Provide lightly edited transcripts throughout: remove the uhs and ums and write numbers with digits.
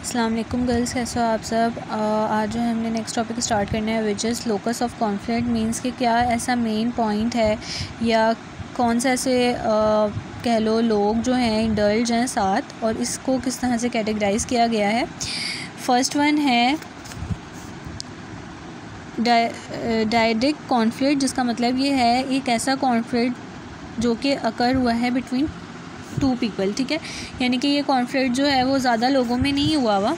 अस्सलाम वालेकुम गर्ल्स, कैसे हो आप सब। आज जो हमने नेक्स्ट टॉपिक स्टार्ट करना है which is locus of conflict. Means कि क्या ऐसा मेन पॉइंट है या कौन सा ऐसे कह लो लोग जो हैं इंडल्ज हैं साथ, और इसको किस तरह से कैटेगराइज़ किया गया है। फर्स्ट वन है डायडिक कॉन्फ्लिक्ट, जिसका मतलब ये है एक ऐसा कॉन्फ्लिक्ट जो कि अकर हुआ है बिटवीन टू पीपल। ठीक है, यानी कि ये कॉन्फ्लिक्ट जो है वो ज़्यादा लोगों में नहीं हुआ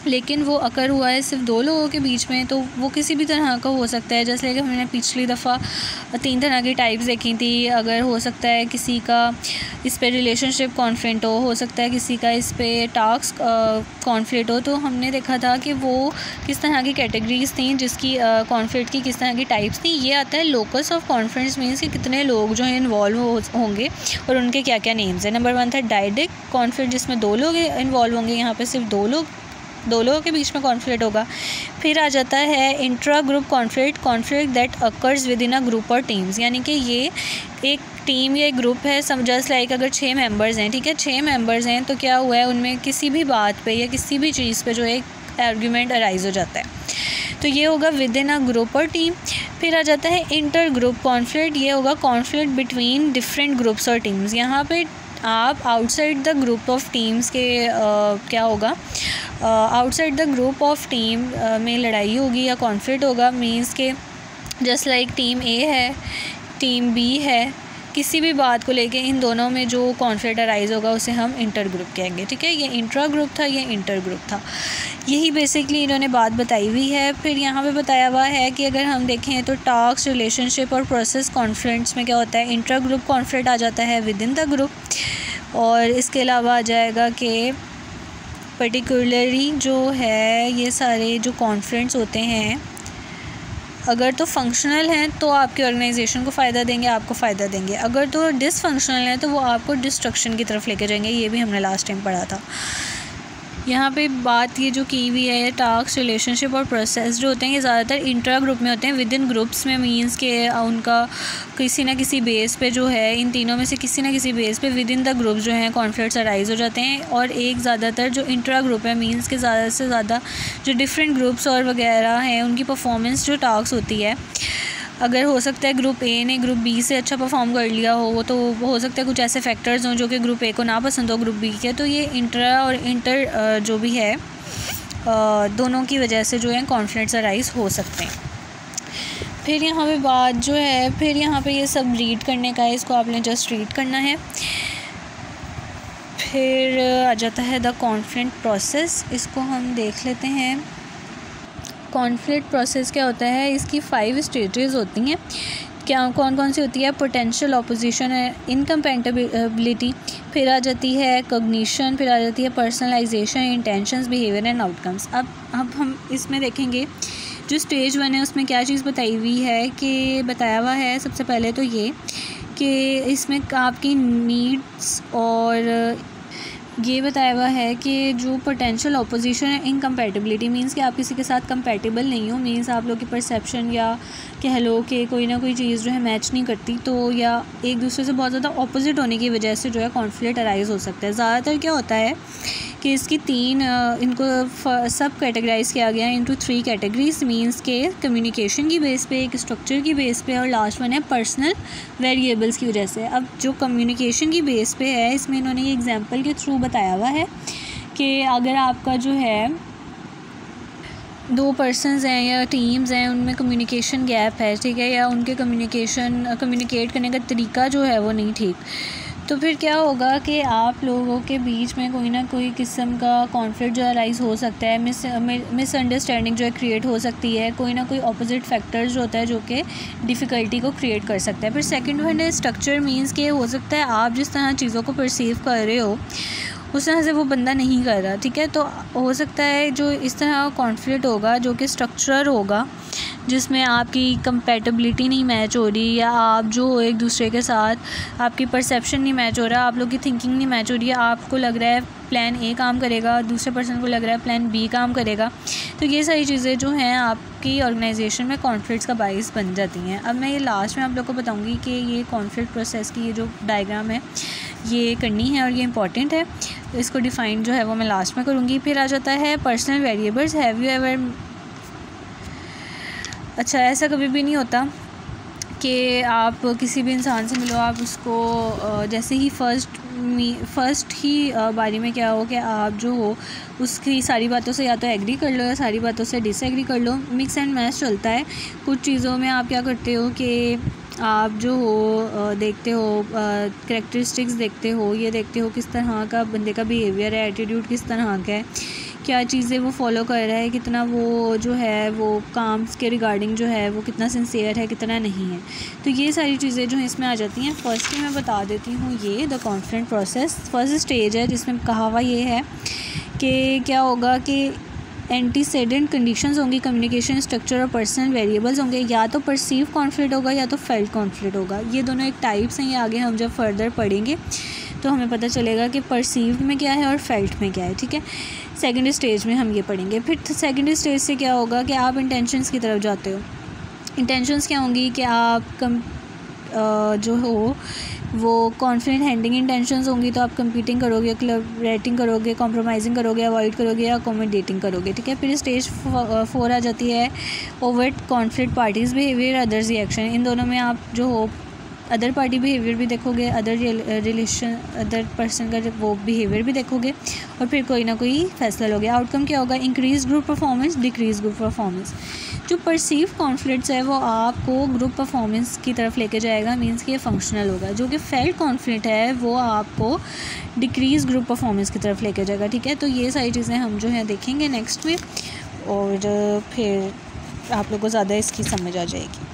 लेकिन वो अकर हुआ है सिर्फ दो लोगों के बीच में। तो वो किसी भी तरह का हो सकता है, जैसे कि हमने पिछली दफ़ा 3 तरह की टाइप्स देखी थी। अगर हो सकता है किसी का इस पे रिलेशनशिप कॉन्फ्लिक्ट हो सकता है किसी का इस पे टास्क कॉन्फ्लिक्ट हो। तो हमने देखा था कि वो किस तरह की कैटेगरीज थी, जिसकी कॉन्फ्लिक्ट की किस तरह की टाइप्स थी। ये आता है लोकस ऑफ कॉन्फ्लिक्ट, मीन्स कि कितने लोग जो हैं इन्वॉल्व होंगे और उनके क्या क्या नेम्स हैं। नंबर 1 था डायडिक कॉन्फ्लिक्ट, जिसमें 2 लोग इन्वॉल्व होंगे। यहाँ पे सिर्फ दो लोगों के बीच में कॉन्फ्लिक्ट होगा। फिर आ जाता है intra group conflict that occurs with in a group और टीम्स, यानी कि ये एक टीम या एक ग्रुप है। जस्ट लाइक अगर 6 मेंबर्स हैं, ठीक है, 6 मेंबर्स हैं, तो क्या हुआ है उनमें किसी भी बात पे या किसी भी चीज़ पे जो एक आर्ग्यूमेंट अराइज हो जाता है, तो ये होगा विद इन अ ग्रुप और टीम। फिर आ जाता है इंटर ग्रुप कॉन्फ्लिक्ट, ये होगा कॉन्फ्लिक्ट बिटवीन डिफरेंट ग्रुप्स और टीम्स। यहाँ पे आप outside the group of teams के क्या होगा, outside the group of team में लड़ाई होगी या कॉन्फ्लिक्ट होगा। मीन्स के जस्ट लाइक टीम ए है, टीम बी है, किसी भी बात को लेके इन दोनों में जो कॉन्फ्लिक्ट अराइज होगा उसे हम इंटर ग्रुप कहेंगे। ठीक है, ये इंट्रा ग्रुप था, ये इंटर ग्रुप था। यही बेसिकली इन्होंने बात बताई हुई है। फिर यहाँ पे बताया हुआ है कि अगर हम देखें तो टास्क, रिलेशनशिप और प्रोसेस कॉन्फ्लिक्ट्स में क्या होता है, इंट्रा ग्रुप कॉन्फ्लिक्ट आ जाता है विद इन द ग्रुप। और इसके अलावा आ जाएगा कि पर्टिकुलरली जो है ये सारे जो कॉन्फ्लिक्ट्स होते हैं अगर तो फंक्शनल हैं तो आपकी ऑर्गेनाइजेशन को फ़ायदा देंगे, आपको फ़ायदा देंगे। अगर तो डिसफंक्शनल है तो वो आपको डिस्ट्रक्शन की तरफ लेके जाएंगे। ये भी हमने लास्ट टाइम पढ़ा था। यहाँ पे बात ये जो की हुई है टास्क, रिलेशनशिप और प्रोसेस जो होते हैं ये ज़्यादातर इंट्रा ग्रुप में होते हैं, विद इन ग्रुप्स में। मींस के उनका किसी ना किसी बेस पे जो है इन तीनों में से किसी ना किसी बेस पे विद इन द ग्रुप जो हैं कॉन्फ्लिक्ट्स अराइज हो जाते हैं। और एक ज़्यादातर जो इंट्रा ग्रुप है, मींस के ज़्यादा से ज़्यादा जो डिफरेंट ग्रुप्स और वगैरह हैं उनकी परफॉर्मेंस जो टास्क होती है, अगर हो सकता है ग्रुप ए ने ग्रुप बी से अच्छा परफॉर्म कर लिया हो, तो हो सकता है कुछ ऐसे फैक्टर्स हों जो कि ग्रुप ए को ना पसंद हो ग्रुप बी के। तो ये इंट्रा और इंटर जो भी है दोनों की वजह से जो है कॉन्फ्लिक्ट्स अराइज हो सकते हैं। फिर यहाँ पे बात जो है, फिर यहाँ पे ये सब रीड करने का है, इसको आपने जस्ट रीड करना है। फिर आ जाता है द कॉन्फ्लिक्ट प्रोसेस, इसको हम देख लेते हैं। कॉन्फ्लिक्ट प्रोसेस क्या होता है, इसकी 5 स्टेजेस होती हैं। क्या कौन कौन सी होती है, पोटेंशियल ऑपोजिशन है, इनकम्पैटिबिलिटी, फिर आ जाती है कॉग्निशन, फिर आ जाती है personalisation, intentions, behaviour and outcomes. अब हम इसमें देखेंगे जो स्टेज 1 है उसमें क्या चीज़ बताई हुई है कि बताया हुआ है सबसे पहले तो ये कि इसमें आपकी नीड्स और ये बताया हुआ है कि जो पोटेंशियल ऑपोजिशन है इनकम्पैटिबिलिटी, मींस कि आप किसी के साथ कंपैटिबल नहीं हो। मींस आप लोग की परसेप्शन या कह लो कि कोई ना कोई चीज़ जो है मैच नहीं करती, तो या एक दूसरे से बहुत ज़्यादा ऑपोजिट होने की वजह से जो है कॉन्फ्लिक्ट अराइज हो सकता है। ज़्यादातर क्या होता है कि इसकी 3 इनको सब कैटेगराइज किया गया है इनटू 3 कैटेगरीज। मींस के कम्युनिकेशन की बेस पे, एक स्ट्रक्चर की बेस पे, और लास्ट वन है पर्सनल वेरिएबल्स की वजह से। अब जो कम्युनिकेशन की बेस पे है इसमें इन्होंने ये एग्जांपल के थ्रू बताया हुआ है कि अगर आपका जो है 2 पर्सनस हैं या टीम्स हैं उनमें कम्युनिकेशन गैप है, ठीक है, या उनके कम्युनिकेट करने का तरीका जो है वो नहीं ठीक, तो फिर क्या होगा कि आप लोगों के बीच में कोई ना कोई किस्म का कॉन्फ्लिक्ट जो अराइज हो सकता है, मिसअंडरस्टैंडिंग जो है क्रिएट हो सकती है, कोई ना कोई ऑपोजिट फैक्टर जो होता है जो कि डिफ़िकल्टी को क्रिएट कर सकता है। फिर सेकंड वन है स्ट्रक्चर, मींस के हो सकता है आप जिस तरह चीज़ों को परसीव कर रहे हो उस तरह से वो बंदा नहीं कर रहा, ठीक है। तो हो सकता है जो इस तरह कॉन्फ्लिक्ट होगा जो कि स्ट्रक्चरल होगा, जिसमें आपकी कंपैटिबिलिटी नहीं मैच हो रही, या आप जो हो एक दूसरे के साथ आपकी परसेप्शन नहीं मैच हो रहा, आप लोग की थिंकिंग नहीं मैच हो रही है। आपको लग रहा है प्लान ए काम करेगा, दूसरे पर्सन को लग रहा है प्लान बी काम करेगा। तो ये सारी चीज़ें जो हैं आपकी ऑर्गेनाइजेशन में कॉन्फ्लिक्ट्स का बाइस बन जाती हैं। अब मैं ये लास्ट में आप लोग को बताऊंगी कि ये कॉन्फ्लिक्ट प्रोसेस की ये जो डायग्राम है ये करनी है और ये इंपॉर्टेंट है। इसको डिफ़ाइन जो है वो मैं लास्ट में करूँगी। फिर आ जाता है personal variables. Have you ever, अच्छा ऐसा कभी भी नहीं होता कि आप किसी भी इंसान से मिलो, आप उसको जैसे ही फ़र्स्ट ही बारी में क्या हो कि आप जो हो उसकी सारी बातों से या तो एग्री कर लो या सारी बातों से डिसएग्री कर लो। मिक्स एंड मैच चलता है। कुछ चीज़ों में आप क्या करते हो कि आप जो हो देखते हो करैक्टरिस्टिक्स देखते हो, ये देखते हो किस तरह का बंदे का बिहेवियर है, एटीट्यूड किस तरह का है, क्या चीज़ें वो फॉलो कर रहा है, कितना वो जो है वो काम के रिगार्डिंग जो है वो कितना सिंसियर है, कितना नहीं है। तो ये सारी चीज़ें जो हैं इसमें आ जाती हैं। फर्स्ट ही मैं बता देती हूँ, ये the confident process first stage है, जिसमें कहा हुआ ये है कि क्या होगा कि एंटीसेडेंट कंडीशंस होंगी, कम्युनिकेशन स्ट्रक्चर और पर्सनल वेरिएबल्स होंगे। या तो परसीव कॉन्फ्लिक्ट होगा या तो फेल्ट कॉन्फ्लिक्ट होगा। ये दोनों एक टाइप्स हैं। ये आगे हम जब फर्दर पढ़ेंगे तो हमें पता चलेगा कि परसीव्ड में क्या है और फेल्ट में क्या है, ठीक है। सेकंड स्टेज में हम ये पढ़ेंगे। फिर सेकंड स्टेज से क्या होगा कि आप इंटेंशंस की तरफ जाते हो। इंटेंशंस क्या होंगी कि आप जो हो वो कॉन्फिडेंट हैंडलिंग इंटेंशंस होंगी, तो आप कंपीटिंग करोगे, कोलैबोरेटिंग करोगे, कॉम्प्रोमाइज़िंग करोगे, अवॉइड करोगे या अकोमोडेटिंग करोगे, ठीक है। फिर स्टेज 4 आ जाती है overt conflict parties behaviour, others reaction. इन दोनों में आप जो हो अदर पार्टी बिहेवियर भी देखोगे, अदर पर्सन का वो बिहेवियर भी देखोगे और फिर कोई ना कोई फैसला लोगे। आउटकम क्या होगा? Increase group performance, decrease group performance. जो परसीव कॉन्फ्लिक्ट्स है वो आपको ग्रुप परफॉर्मेंस की तरफ लेके जाएगा, मींस कि ये फंक्शनल होगा। जो कि फेल्ट कॉन्फ्लिक्ट है वो आपको डिक्रीज ग्रुप परफॉर्मेंस की तरफ लेके जाएगा, ठीक है। तो ये सारी चीज़ें हम जो है देखेंगे नेक्स्ट में और फिर आप लोगों को ज़्यादा इसकी समझ आ जाएगी।